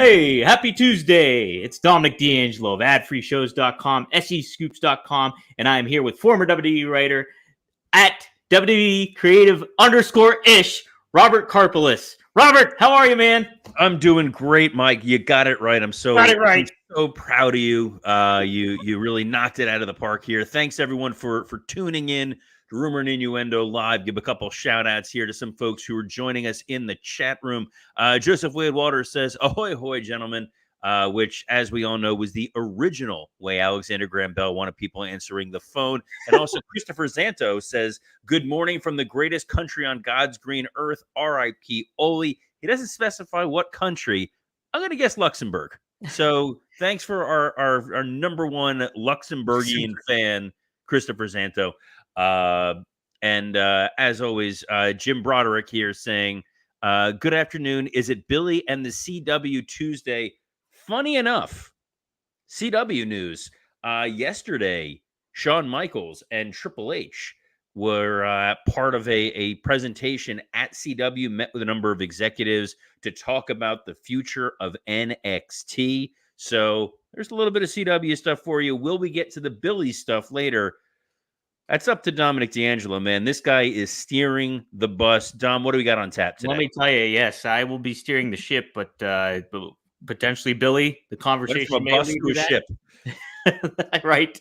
Hey, happy Tuesday. It's Dominic DeAngelo of adfreeshows.com, SEScoops.com, and I am here with former WWE writer at WWE Creative_ish, Robert Karpeles. Robert, how are you, man? I'm doing great, Mike. You got it right. I'm so proud of you. You really knocked it out of the park here. Thanks everyone for tuning in to Rumor and Innuendo Live. Give a couple shout outs here to some folks who are joining us in the chat room. Joseph Wade Waters says, "Ahoy, ahoy, gentlemen," which, as we all know, was the original way Alexander Graham Bell wanted people answering the phone. And also Christopher Zanto says, "Good morning from the greatest country on God's green earth, R.I.P. Ole." He doesn't specify what country. I'm going to guess Luxembourg. So thanks for our number one Luxembourgian fan, Christopher Zanto. And as always, Jim Broderick here saying, good afternoon. Is it Billy and the CW Tuesday? Funny enough, CW news. Yesterday, Shawn Michaels and Triple H were part of a presentation at CW, met with a number of executives to talk about the future of NXT. So there's a little bit of CW stuff for you. Will we get to the Billy stuff later? That's up to Dominic DeAngelo, man. This guy is steering the bus. Dom, what do we got on tap today? Let me tell you, yes, I will be steering the ship, but potentially Billy, the conversation may lead to a ship. Right.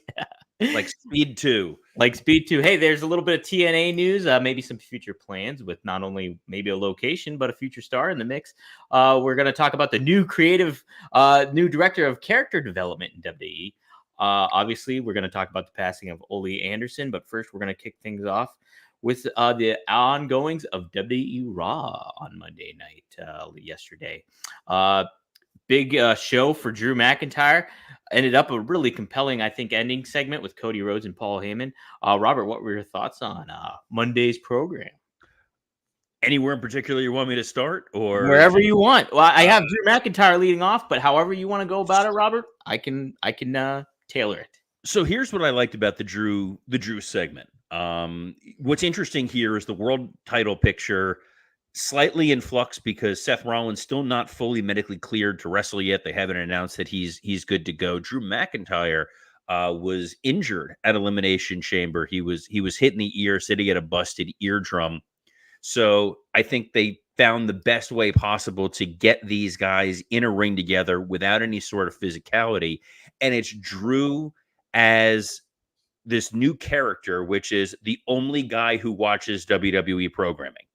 Like Speed 2. Like Speed 2. Hey, there's a little bit of TNA news, maybe some future plans with not only maybe a location, but a future star in the mix. We're going to talk about the new new director of character development in WWE. Obviously, we're going to talk about the passing of Ole Anderson, but first we're going to kick things off with the ongoings of WWE Raw on Monday night yesterday. Big show for Drew McIntyre. Ended up a really compelling, I think, ending segment with Cody Rhodes and Paul Heyman. Robert, what were your thoughts on Monday's program? Anywhere in particular you want me to start, or wherever you want? Well, I have Drew McIntyre leading off, but however you want to go about it, Robert, I can tailor it. So here's what I liked about the Drew segment. What's interesting here is the world title picture slightly in flux because Seth Rollins still not fully medically cleared to wrestle yet. They haven't announced that he's good to go. Drew McIntyre was injured at Elimination Chamber. He was hit in the ear, said he had a busted eardrum. So I think they found the best way possible to get these guys in a ring together without any sort of physicality. And it's Drew as this new character, which is the only guy who watches WWE programming.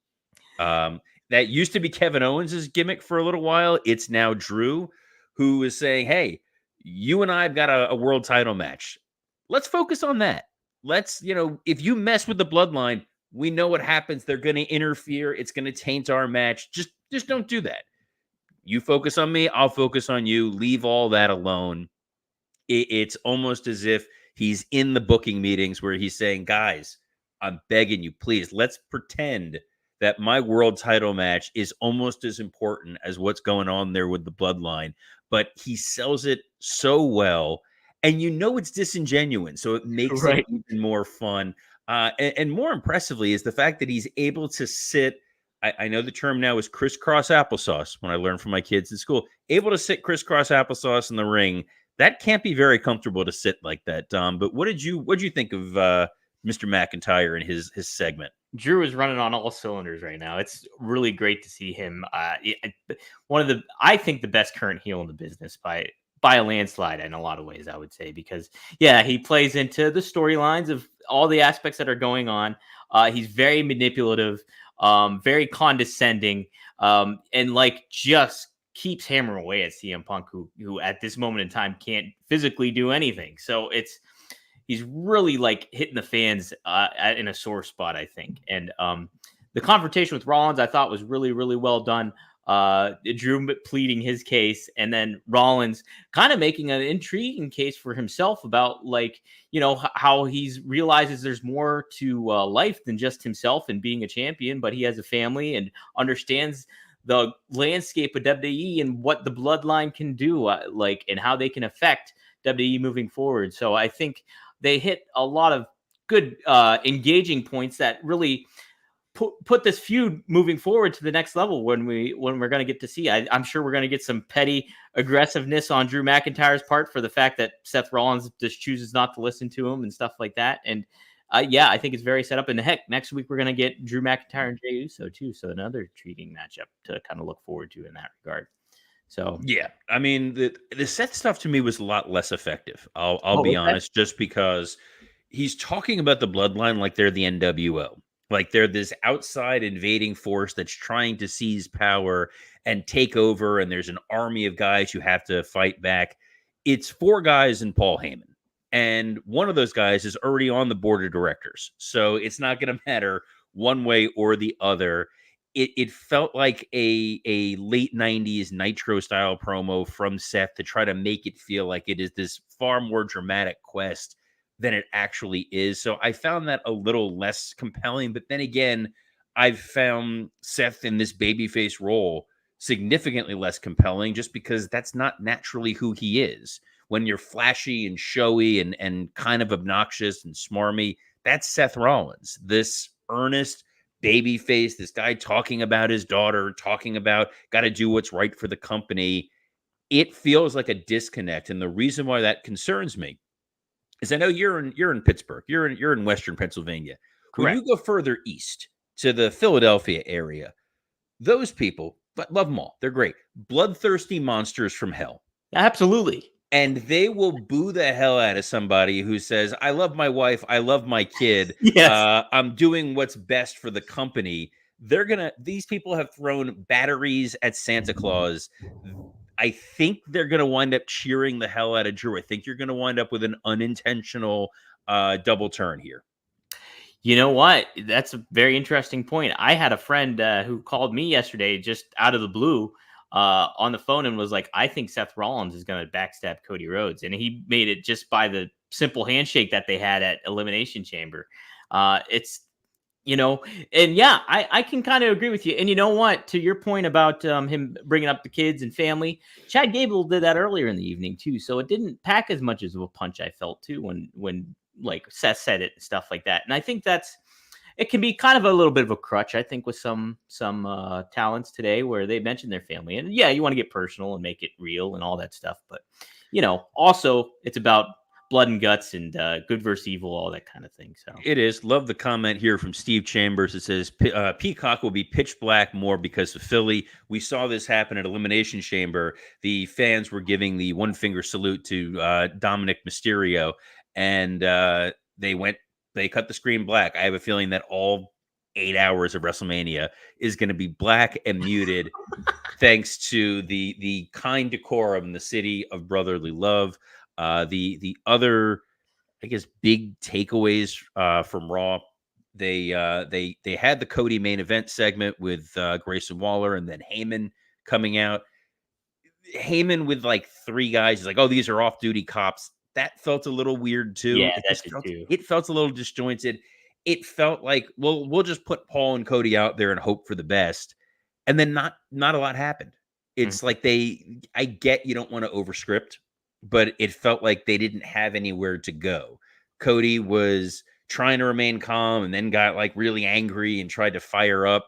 That used to be Kevin Owens' gimmick for a little while. It's now Drew, who is saying, hey, you and I have got a world title match. Let's focus on that. Let's, if you mess with the Bloodline, we know what happens. They're going to interfere. It's going to taint our match. Just don't do that. You focus on me. I'll focus on you. Leave all that alone. It's almost as if he's in the booking meetings where he's saying, guys, I'm begging you, please, let's pretend that my world title match is almost as important as what's going on there with the Bloodline. But he sells it so well, and it's disingenuous, so it makes it even more fun. And more impressively is the fact that he's able to sit, I know the term now is crisscross applesauce when I learned from my kids in school, able to sit crisscross applesauce in the ring. That can't be very comfortable to sit like that, Dom. But what did you think of Mr. McIntyre and his segment? Drew is running on all cylinders right now. It's really great to see him. I think the best current heel in the business by a landslide in a lot of ways, I would say, because he plays into the storylines of all the aspects that are going on. He's very manipulative, very condescending, and just keeps hammering away at CM Punk, who at this moment in time can't physically do anything. So he's really hitting the fans in a sore spot, I think. And the confrontation with Rollins, I thought, was really, really well done. Drew pleading his case, and then Rollins kind of making an intriguing case for himself about how he realizes there's more to life than just himself and being a champion, but he has a family and understands the landscape of WWE and what the Bloodline can do, and how they can affect WWE moving forward. So I think they hit a lot of good engaging points that really put this feud moving forward to the next level when we're going to get to see. I'm sure we're going to get some petty aggressiveness on Drew McIntyre's part for the fact that Seth Rollins just chooses not to listen to him and stuff like that. And yeah, I think it's very set up. And heck, next week we're going to get Drew McIntyre and Jey Uso too. So another intriguing matchup to kind of look forward to in that regard. So yeah, I mean the Seth stuff to me was a lot less effective. I'll be honest, just because he's talking about the Bloodline like they're the NWO. Like they're this outside invading force that's trying to seize power and take over, and there's an army of guys who have to fight back. It's 4 guys and Paul Heyman. And one of those guys is already on the board of directors. So it's not going to matter one way or the other. It felt like a late 90s Nitro style promo from Seth to try to make it feel like it is this far more dramatic quest than it actually is. So I found that a little less compelling. But then again, I've found Seth in this babyface role significantly less compelling just because that's not naturally who he is. When you're flashy and showy and kind of obnoxious and smarmy, that's Seth Rollins. This earnest babyface, this guy talking about his daughter, talking about got to do what's right for the company. It feels like a disconnect. And the reason why that concerns me is I know you're in Pittsburgh, you're in Western Pennsylvania. correct. When you go further east to the Philadelphia area, those people, but love them all. They're great. Bloodthirsty monsters from hell. Absolutely. And they will boo the hell out of somebody who says, I love my wife, I love my kid. Yes. I'm doing what's best for the company. These people have thrown batteries at Santa Claus. I think they're going to wind up cheering the hell out of Drew. I think you're going to wind up with an unintentional double turn here. You know what? That's a very interesting point. I had a friend who called me yesterday just out of the blue on the phone and was like, I think Seth Rollins is going to backstab Cody Rhodes. And he made it just by the simple handshake that they had at Elimination Chamber. It's, and yeah, I can kind of agree with you. And you know what? To your point about him bringing up the kids and family, Chad Gable did that earlier in the evening too. So it didn't pack as much as of a punch, I felt too, when like Seth said it and stuff like that. And I think it can be kind of a little bit of a crutch, I think, with some talents today where they mention their family. And yeah, you want to get personal and make it real and all that stuff. But, also it's about blood and guts and good versus evil, all that kind of thing. So it is. Love the comment here from Steve Chambers. It says, Peacock will be pitch black more because of Philly. We saw this happen at Elimination Chamber. The fans were giving the one finger salute to Dominic Mysterio. And they cut the screen black. I have a feeling that all 8 hours of WrestleMania is going to be black and muted thanks to the kind decorum in the city of brotherly love. The other, I guess, big takeaways from Raw, they had the Cody main event segment with Grayson Waller and then Heyman coming out. Heyman with like 3 guys. He's like, oh, these are off-duty cops. That felt a little weird too. Yeah, that did too. It felt a little disjointed. It felt like, well, we'll just put Paul and Cody out there and hope for the best. And then not a lot happened. It's like I get you don't want to overscript, but it felt like they didn't have anywhere to go. Cody was trying to remain calm and then got like really angry and tried to fire up.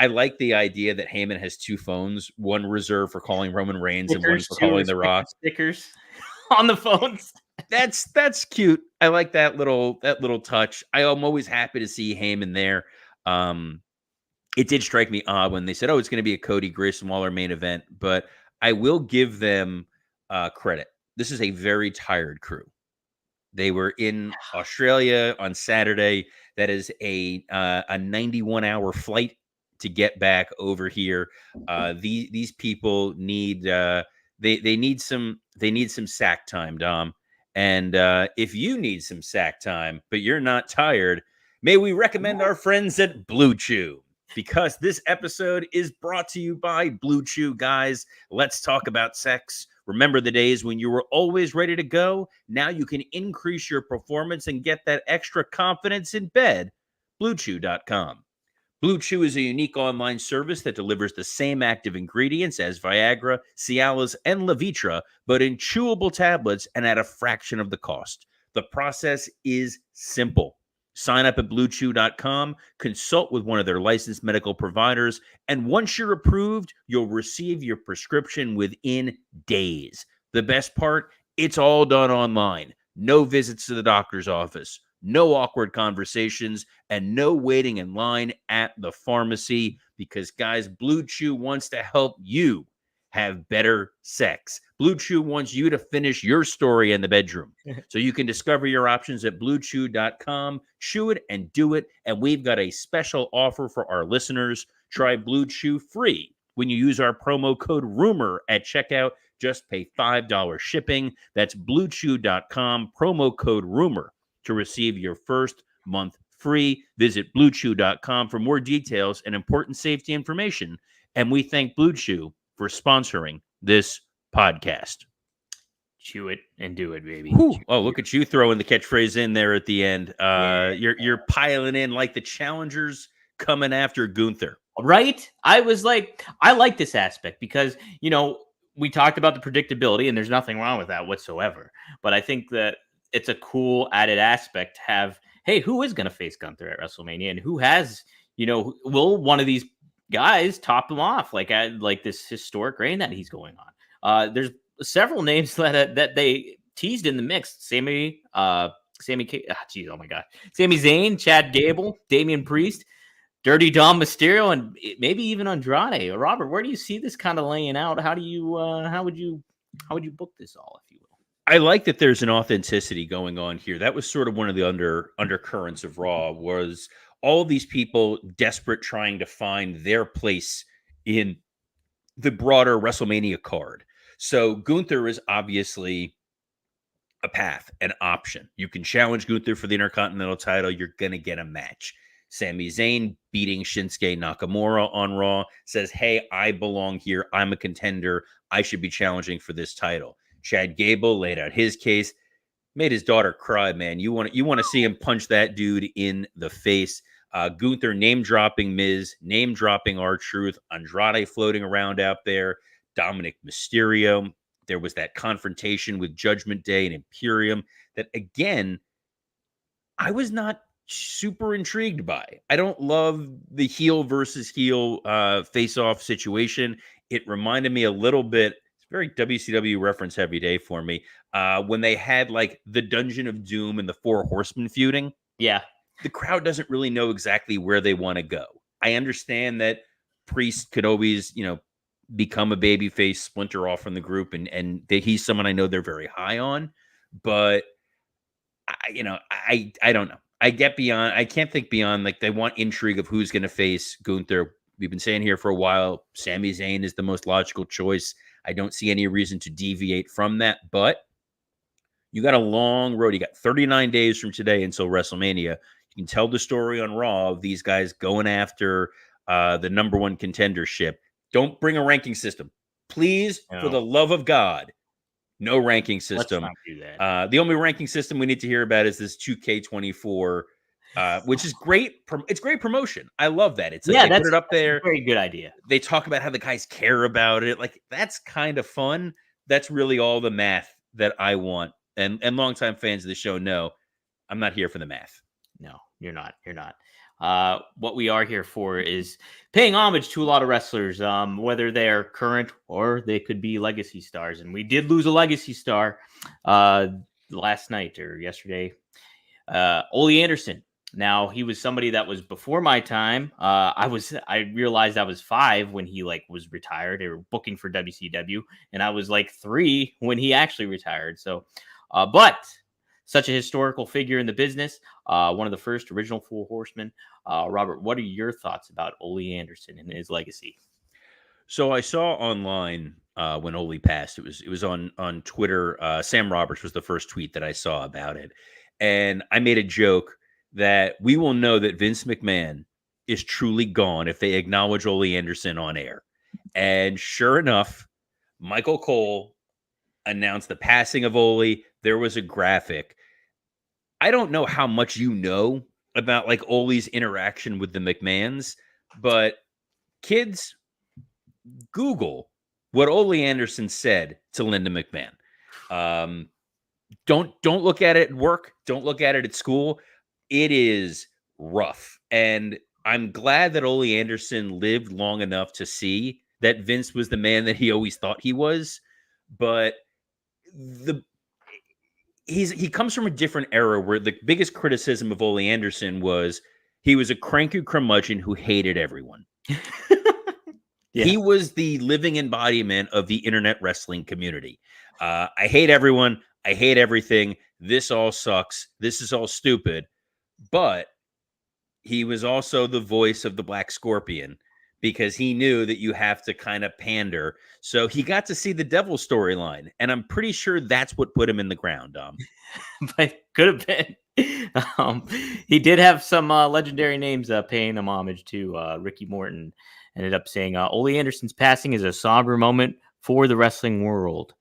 I like the idea that Heyman has 2 phones, one reserved for calling Roman Reigns and one for calling The Rock. Stickers on the phones. That's cute. I like that little touch. I am always happy to see Heyman there. It did strike me odd when they said, "Oh, it's going to be a Cody Grayson Waller main event," but I will give them credit. This is a very tired crew. They were in Australia on Saturday. That is a 91-hour flight to get back over here. These people need they need some sack time, Dom. And if you need some sack time, but you're not tired, may we recommend our friends at Blue Chew, because this episode is brought to you by Blue Chew. Guys, let's talk about sex. Remember the days when you were always ready to go? Now you can increase your performance and get that extra confidence in bed. BlueChew.com. Blue Chew is a unique online service that delivers the same active ingredients as Viagra, Cialis, and Levitra, but in chewable tablets and at a fraction of the cost. The process is simple. Sign up at bluechew.com, consult with one of their licensed medical providers, and once you're approved, you'll receive your prescription within days. The best part, it's all done online. No visits to the doctor's office, no awkward conversations, and no waiting in line at the pharmacy because, guys, Blue Chew wants to help you have better sex. Blue Chew wants you to finish your story in the bedroom. So you can discover your options at bluechew.com. Chew it and do it. And we've got a special offer for our listeners. Try Blue Chew free when you use our promo code RUMOR at checkout. Just pay $5 shipping. That's bluechew.com, promo code RUMOR to receive your first month free. Visit bluechew.com for more details and important safety information. And we thank Blue Chew for sponsoring this podcast. Chew it and do it, baby. Oh, look at you throwing the catchphrase in there at the end. You're piling in like the challengers coming after Gunther. Right? I was like, I like this aspect because, you know, we talked about the predictability and there's nothing wrong with that whatsoever. But I think that it's a cool added aspect to have, hey, who is going to face Gunther at WrestleMania and who has, you know, will one of these guys top him off like this historic reign that he's going on. There's several names that they teased in the mix. Sami Zayn, Chad Gable, Damian Priest, Dirty Dom Mysterio, and maybe even Andrade. Robert, where do you see this kind of laying out? How would you book this all, if you will? I like that there's an authenticity going on here. That was sort of one of the undercurrents of Raw, was all of these people desperate trying to find their place in the broader WrestleMania card. So Gunther is obviously a path, an option. You can challenge Gunther for the Intercontinental title. You're going to get a match. Sami Zayn beating Shinsuke Nakamura on Raw says, hey, I belong here. I'm a contender. I should be challenging for this title. Chad Gable laid out his case, made his daughter cry, man. You want to see him punch that dude in the face. Gunther name-dropping Miz, name-dropping R-Truth, Andrade floating around out there, Dominic Mysterio. There was that confrontation with Judgment Day and Imperium that, again, I was not super intrigued by. I don't love the heel versus heel face-off situation. It reminded me a little bit, it's very WCW reference heavy day for me, when they had like the Dungeon of Doom and the Four Horsemen feuding. Yeah. The crowd doesn't really know exactly where they want to go. I understand that Priest could always, become a babyface, splinter off from the group, and he's someone I know they're very high on, but I don't know. I can't think beyond, like, they want intrigue of who's going to face Gunther. We've been saying here for a while, Sami Zayn is the most logical choice. I don't see any reason to deviate from that, but you got a long road. You got 39 days from today until WrestleMania. You can tell the story on Raw of these guys going after the number one contendership. Don't bring a ranking system. Please, for the love of God, no ranking system. Let's not do that. The only ranking system we need to hear about is this 2K24, which is great. It's great promotion. I love that. It's like they put it up there. A very good idea. They talk about how the guys care about it. Like, that's kind of fun. That's really all the math that I want. And longtime fans of the show know I'm not here for the math. No, you're not. You're not. What we are here for is paying homage to a lot of wrestlers, whether they are current or they could be legacy stars. And we did lose a legacy star last night or yesterday. Ole Anderson. Now, he was somebody that was before my time. I realized I was 5 when he was retired. They were booking for WCW, and I was 3 when he actually retired. So, but such a historical figure in the business, one of the first original Four Horsemen. Robert, what are your thoughts about Ole Anderson and his legacy? So I saw online when Ole passed, it was on Twitter. Sam Roberts was the first tweet that I saw about it, and I made a joke that we will know that Vince McMahon is truly gone if they acknowledge Ole Anderson on air. And sure enough, Michael Cole announced the passing of Ole. There was a graphic. I don't know how much you know about Ole's interaction with the McMahons, but kids, Google what Ole Anderson said to Linda McMahon. Don't look at it at work. Don't look at it at school. It is rough. And I'm glad that Ole Anderson lived long enough to see that Vince was the man that he always thought he was. But the he comes from a different era where the biggest criticism of Ole Anderson was he was a cranky curmudgeon who hated everyone. Yeah. He was the living embodiment of the internet wrestling community. I hate everyone. I hate everything. This all sucks. This is all stupid. But he was also the voice of the Black Scorpion because he knew that you have to kind of pander. So he got to see the devil storyline. And I'm pretty sure that's what put him in the ground. But could have been. He did have some legendary names paying him homage to. Ricky Morton ended up saying, Ole Anderson's passing is a somber moment for the wrestling world.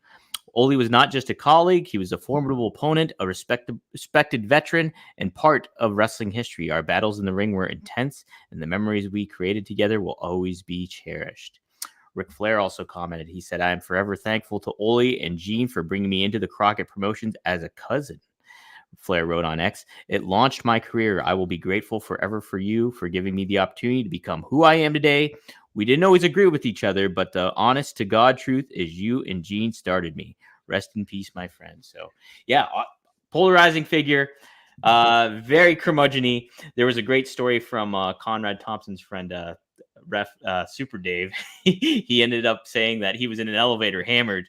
Ole was not just a colleague, he was a formidable opponent, a respected veteran, and part of wrestling history. Our battles in the ring were intense, and the memories we created together will always be cherished. Ric Flair also commented, he said, I am forever thankful to Ole and Gene for bringing me into the Crockett Promotions as a cousin. Flair wrote on X, it launched my career. I will be grateful forever for you for giving me the opportunity to become who I am today. We didn't always agree with each other, but the honest to God truth is you and Gene started me. Rest in peace, my friend. So, yeah, polarizing figure, very curmudgeon-y. There was a great story from Conrad Thompson's friend, Super Dave. He ended up saying that he was in an elevator hammered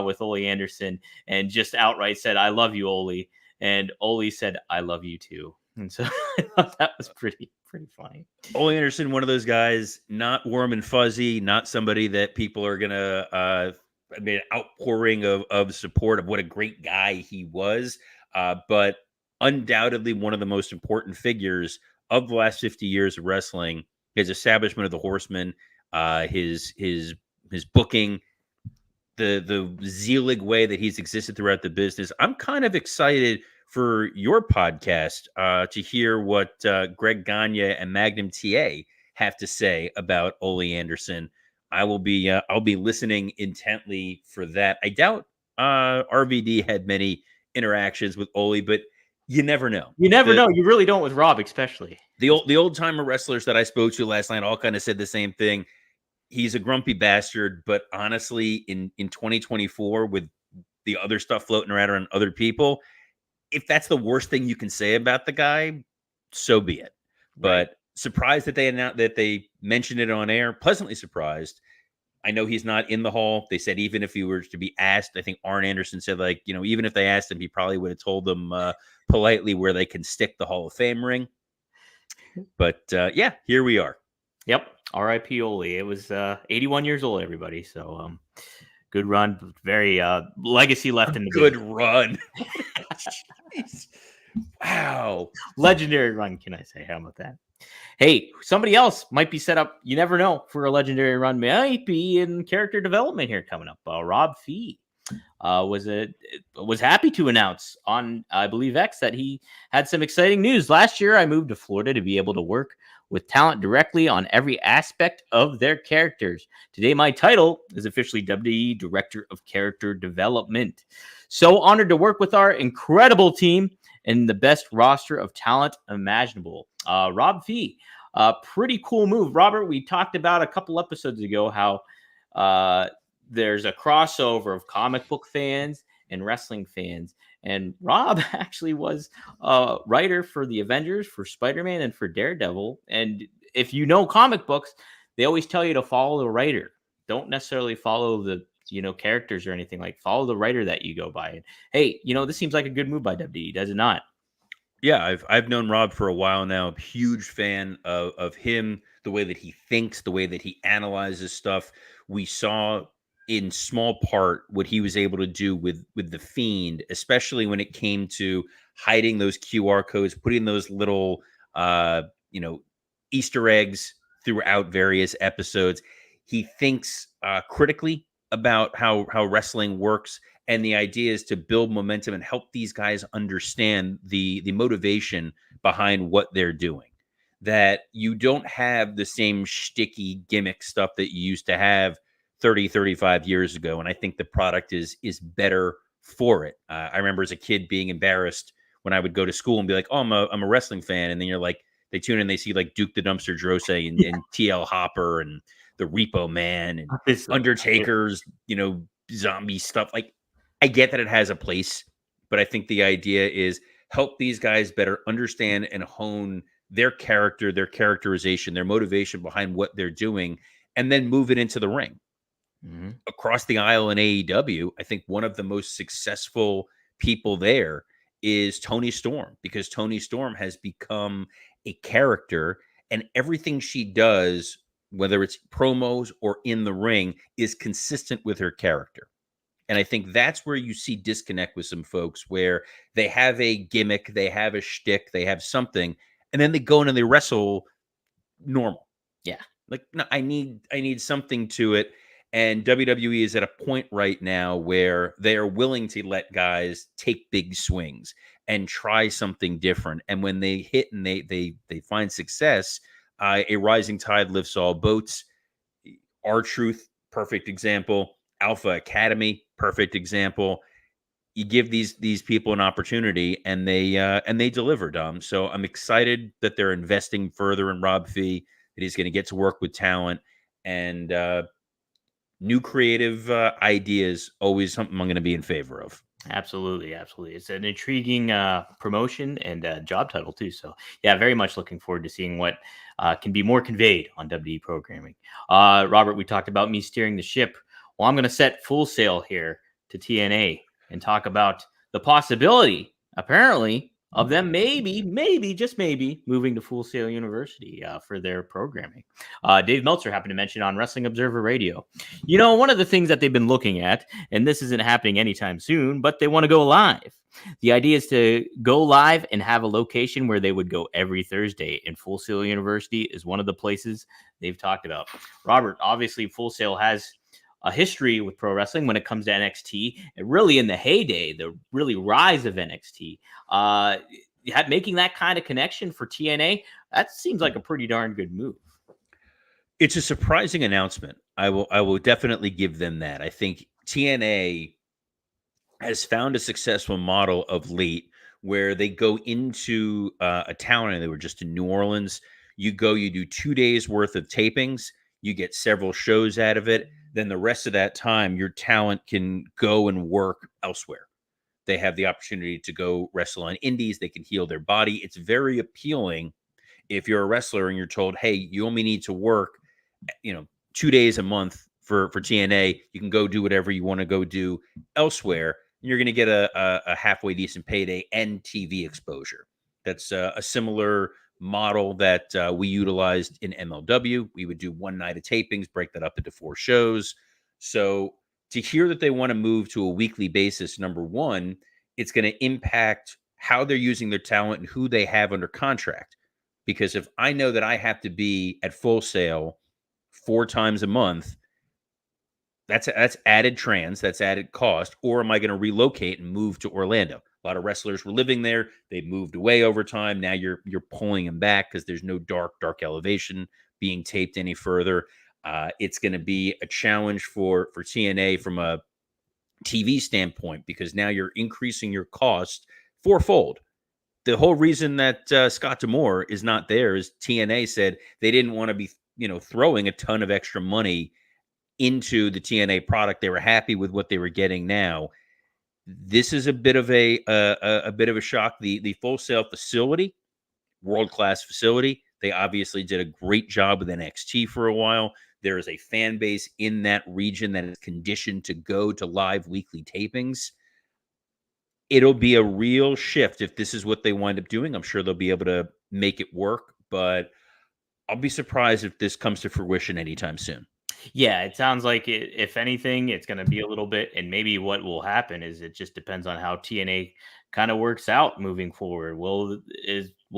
with Ole Anderson and just outright said, I love you, Ole. And Ole said, I love you too. And so I thought that was pretty funny. Ole Anderson, one of those guys, not warm and fuzzy, not somebody that people are going to, an outpouring of support of what a great guy he was. But undoubtedly one of the most important figures of the last 50 years of wrestling, his establishment of the Horsemen, his booking, the Zelig way that he's existed throughout the business. I'm kind of excited for your podcast to hear what Greg Gagne and Magnum TA have to say about Ole Anderson. I'll be listening intently for that. I doubt RVD had many interactions with Ole, but you never know. You never know. You really don't with Rob, especially. The old timer wrestlers that I spoke to last night all kind of said the same thing. He's a grumpy bastard, but honestly, in 2024, with the other stuff floating around on other people, if that's the worst thing you can say about the guy, so be it. Right. But surprised that they mentioned it on air. Pleasantly surprised. I know he's not in the hall. They said even if he were to be asked, I think Arn Anderson said, like, even if they asked him, he probably would have told them politely where they can stick the Hall of Fame ring. But yeah, here we are. Yep. R.I.P. Ole. It was 81 years old, everybody. So good run. Very legacy left in the good game. Run. Wow. Legendary run, can I say? How about that? Hey, somebody else might be set up. You never know for a legendary run. Might be in character development here coming up. Rob Fee was happy to announce on, I believe, X that he had some exciting news. Last year, I moved to Florida to be able to work with talent directly on every aspect of their characters. Today, my title is officially WWE Director of Character Development. So honored to work with our incredible team and the best roster of talent imaginable. Rob Fee, pretty cool move. Robert, we talked about a couple episodes ago how there's a crossover of comic book fans and wrestling fans. And Rob actually was a writer for the Avengers, for Spider-Man, and for Daredevil. And if you know comic books, they always tell you to follow the writer. Don't necessarily follow the characters or anything. Like, follow the writer that you go by. And hey, this seems like a good move by WWE, does it not? Yeah, I've known Rob for a while now. Huge fan of him, the way that he thinks, the way that he analyzes stuff. We saw in small part what he was able to do with the Fiend, especially when it came to hiding those QR codes, putting those little Easter eggs throughout various episodes. He thinks critically about how wrestling works, and the idea is to build momentum and help these guys understand the motivation behind what they're doing. That you don't have the same shticky gimmick stuff that you used to have 30, 35 years ago. And I think the product is better for it. I remember as a kid being embarrassed when I would go to school and be like, oh, I'm a wrestling fan. And then you're like, they tune in, they see like Duke the Dumpster Drosy and TL Hopper and the Repo Man and Undertaker's, zombie stuff. Like, I get that it has a place, but I think the idea is help these guys better understand and hone their character, their characterization, their motivation behind what they're doing, and then move it into the ring. Mm-hmm. Across the aisle in AEW, I think one of the most successful people there is Toni Storm, because Toni Storm has become a character, and everything she does, whether it's promos or in the ring, is consistent with her character. And I think that's where you see disconnect with some folks, where they have a gimmick, they have a shtick, they have something, and then they go in and they wrestle normal. Yeah. Like, no, I need something to it. And WWE is at a point right now where they are willing to let guys take big swings and try something different. And when they hit and they find success, a rising tide lifts all boats. R-Truth, perfect example. Alpha Academy, perfect example. You give these people an opportunity, and they deliver, Dom. So I'm excited that they're investing further in Rob Fee, that he's going to get to work with talent, and new creative ideas, always something I'm going to be in favor of. Absolutely. It's an intriguing promotion and job title too. So yeah, very much looking forward to seeing what can be more conveyed on WWE programming. Robert, we talked about me steering the ship. Well, I'm going to set Full Sail here to TNA and talk about the possibility, apparently, of them maybe, just maybe, moving to Full Sail University for their programming. Dave Meltzer happened to mention on Wrestling Observer Radio. One of the things that they've been looking at, and this isn't happening anytime soon, but they want to go live. The idea is to go live and have a location where they would go every Thursday, and Full Sail University is one of the places they've talked about. Robert, obviously, Full Sail has a history with pro wrestling when it comes to NXT, and really in the heyday, the really rise of NXT, making that kind of connection for TNA, that seems like a pretty darn good move. It's a surprising announcement. I will definitely give them that. I think TNA has found a successful model of late where they go into a town, and they were just in New Orleans. You do 2 days worth of tapings, you get several shows out of it. Then the rest of that time, your talent can go and work elsewhere. They have the opportunity to go wrestle on indies. They can heal their body. It's very appealing if you're a wrestler and you're told, hey, you only need to work, 2 days a month for TNA. You can go do whatever you want to go do elsewhere. You're going to get a halfway decent payday and TV exposure. That's a similar model that we utilized in MLW. We would do one night of tapings, break that up into 4 shows. So to hear that they want to move to a weekly basis, number one, it's going to impact how they're using their talent and who they have under contract. Because if I know that I have to be at Full Sail 4 times a month, that's added that's added cost. Or am I going to relocate and move to Orlando? A lot of wrestlers were living there. They moved away over time. Now you're pulling them back because there's no dark elevation being taped any further. It's going to be a challenge for TNA from a TV standpoint, because now you're increasing your cost fourfold. The whole reason that Scott D'Amore is not there is TNA said they didn't want to be throwing a ton of extra money into the TNA product. They were happy with what they were getting now. This is a bit of a shock. The Full Sail facility, world-class facility. They obviously did a great job with NXT for a while. There is a fan base in that region that is conditioned to go to live weekly tapings. It'll be a real shift if this is what they wind up doing. I'm sure they'll be able to make it work, but I'll be surprised if this comes to fruition anytime soon. Yeah, it sounds like if anything, it's going to be a little bit, and maybe what will happen is it just depends on how TNA kind of works out moving forward. Will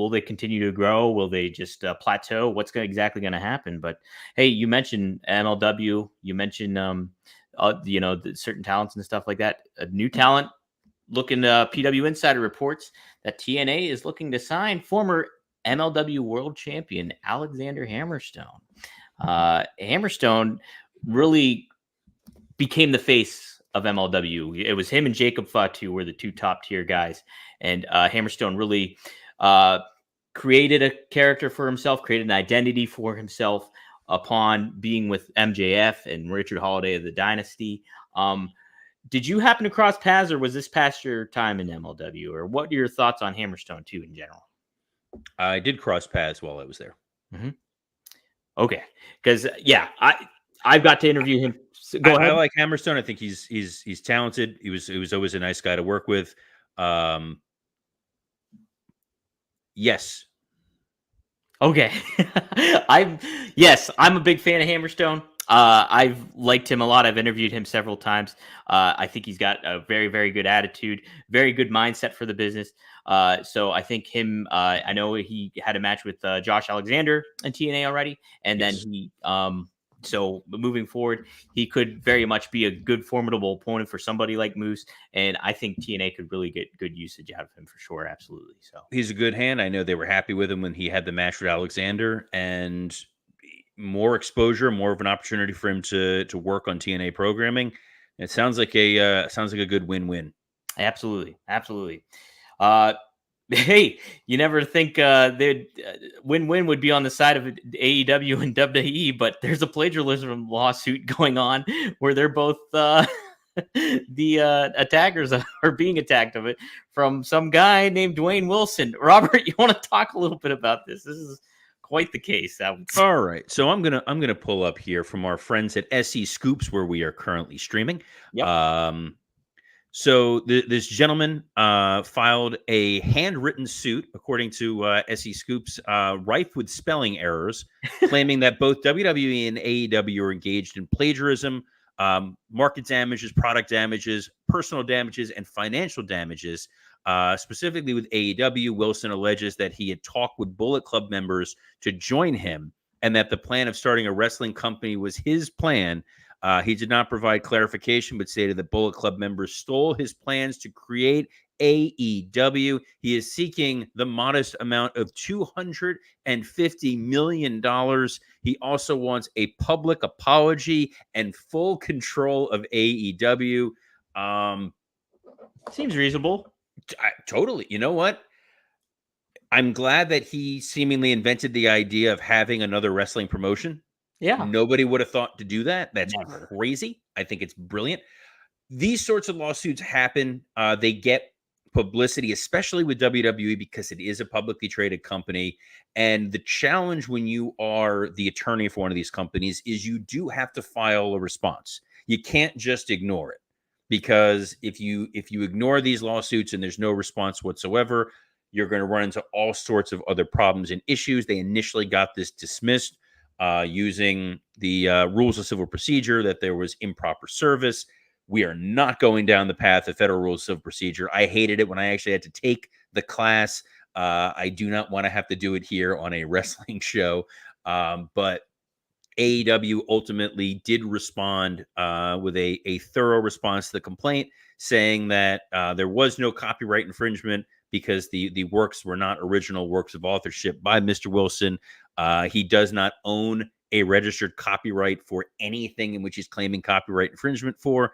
they continue to grow? Will they just plateau? What's exactly going to happen? But hey, you mentioned MLW, you mentioned the certain talents and stuff like that. A new talent. Looking PW Insider reports that TNA is looking to sign former MLW World Champion Alexander Hammerstone. Hammerstone really became the face of MLW. It was him and Jacob Fatu were the two top tier guys, and Hammerstone really created a character for himself, created an identity for himself upon being with MJF and Richard Holiday of the Dynasty. Did you happen to cross paths, or was this past your time in MLW, or what are your thoughts on Hammerstone too in general? I did cross paths while I was there. Mm-hmm. Okay, because I've got to interview him. So go ahead. I like Hammerstone. I think he's talented. He was always a nice guy to work with. Yes. Okay. I'm a big fan of Hammerstone. I've liked him a lot. I've interviewed him several times. I think he's got a very, very good attitude, very good mindset for the business. So I think him, I know he had a match with Josh Alexander in TNA already. And then he, so moving forward, he could very much be a good, formidable opponent for somebody like Moose. And I think TNA could really get good usage out of him for sure. Absolutely. So he's a good hand. I know they were happy with him when he had the match with Alexander, and more exposure, more of an opportunity for him to work on TNA programming. It sounds like a good win-win. Absolutely. Hey, you never think win-win would be on the side of AEW and WWE, but there's a plagiarism lawsuit going on where they're both the attackers are being attacked of it from some guy named Dwayne Wilson. Robert, you want to talk a little bit about this? This is quite the case. All right, so I'm gonna pull up here from our friends at SE Scoops, where we are currently streaming. Yep. So this gentleman filed a handwritten suit, according to SE Scoops, rife with spelling errors, claiming that both WWE and AEW are engaged in plagiarism, market damages, product damages, personal damages, and financial damages. Specifically with AEW, Wilson alleges that he had talked with Bullet Club members to join him, and that the plan of starting a wrestling company was his plan. He did not provide clarification, but stated that Bullet Club members stole his plans to create AEW. He is seeking the modest amount of $250 million. He also wants a public apology and full control of AEW. Seems reasonable. Totally. You know what? I'm glad that he seemingly invented the idea of having another wrestling promotion. Yeah. Nobody would have thought to do that. That's Never. crazy. I think it's brilliant. These sorts of lawsuits happen. They get publicity, especially with WWE, because it is a publicly traded company. And the challenge when you are the attorney for one of these companies is you do have to file a response. You can't just ignore it, because if you ignore these lawsuits and there's no response whatsoever, you're going to run into all sorts of other problems and issues. They initially got this dismissed using the rules of civil procedure, that there was improper service. We are not going down the path of federal rules of civil procedure. I hated it when I actually had to take the class. I do not want to have to do it here on a wrestling show. But AEW ultimately did respond with a thorough response to the complaint, saying that there was no copyright infringement because the works were not original works of authorship by Mr. Wilson. He does not own a registered copyright for anything in which he's claiming copyright infringement for.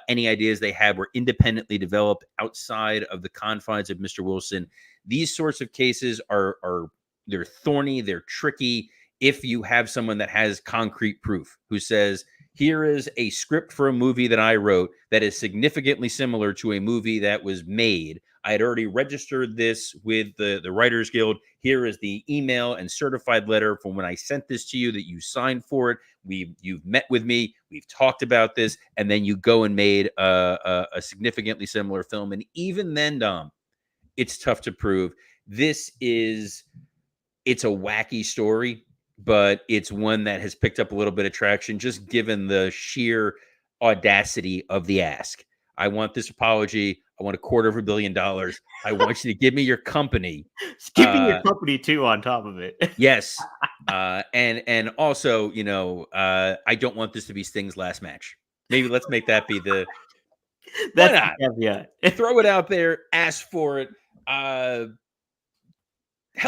Any ideas they had were independently developed outside of the confines of Mr. Wilson. These sorts of cases they're thorny, they're tricky. If you have someone that has concrete proof, who says, here is a script for a movie that I wrote that is significantly similar to a movie that was made. I had already registered this with the Writers Guild. Here is the email and certified letter from when I sent this to you that you signed for it. You've met with me. We've talked about this. And then you go and made a significantly similar film. And even then, Dom, it's tough to prove. It's a wacky story, but it's one that has picked up a little bit of traction, just given the sheer audacity of the ask. I want this apology. I want $250 million. I want you to give me your company. Give me your company too on top of it. Yes. And also, I don't want this to be Sting's last match. Maybe let's make that be the... Why not? Yeah. Throw it out there. Ask for it. Hell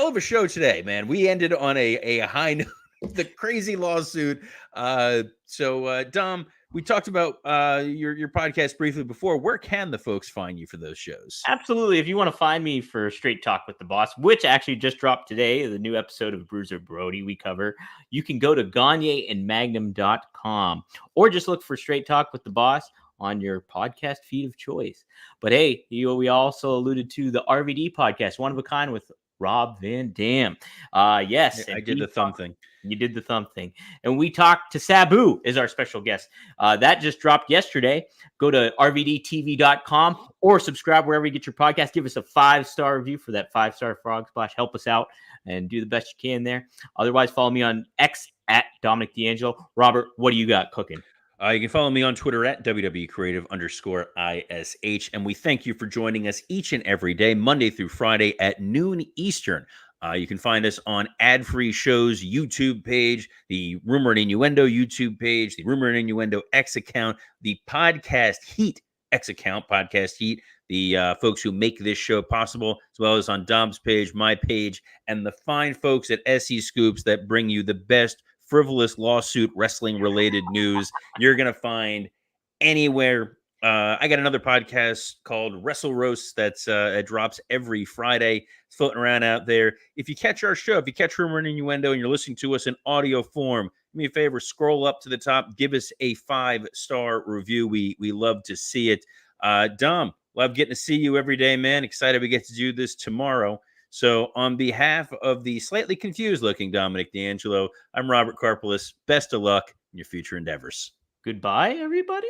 of a show today, man. We ended on a high note. The crazy lawsuit. So, Dom, We talked about your podcast briefly before. Where can the folks find you for those shows? Absolutely. If you want to find me for Straight Talk with the Boss, which actually just dropped today, the new episode of Bruiser Brody we cover, you can go to GagneandMagnum.com or just look for Straight Talk with the Boss on your podcast feed of choice. But hey, we also alluded to the RVD podcast, One of a Kind with Rob Van Dam. Yes. I did the thumb thing. You did the thumb thing. And we talked to Sabu as our special guest. That just dropped yesterday. Go to rvdtv.com or subscribe wherever you get your podcast. Give us a 5-star review for that 5-star frog splash. Help us out and do the best you can there. Otherwise, follow me on X at Dominic DeAngelo. Robert, what do you got cooking? You can follow me on Twitter at WWEcreative_ISH. And we thank you for joining us each and every day, Monday through Friday at noon Eastern. You can find us on Ad-Free Show's YouTube page, the Rumor and Innuendo YouTube page, the Rumor and Innuendo X account, the Podcast Heat X account, Podcast Heat, the folks who make this show possible, as well as on Dom's page, my page, and the fine folks at SE Scoops that bring you the best frivolous lawsuit wrestling-related news you're going to find anywhere. I got another podcast called Wrestle Roasts that's it drops every Friday. It's floating around out there. If you catch our show, if you catch Rumor and Innuendo and you're listening to us in audio form, do me a favor, scroll up to the top, give us a 5-star review. We love to see it. Dom, love getting to see you every day, man. Excited we get to do this tomorrow. So on behalf of the slightly confused looking Dominic DeAngelo, I'm Robert Karpeles. Best of luck in your future endeavors. Goodbye, everybody.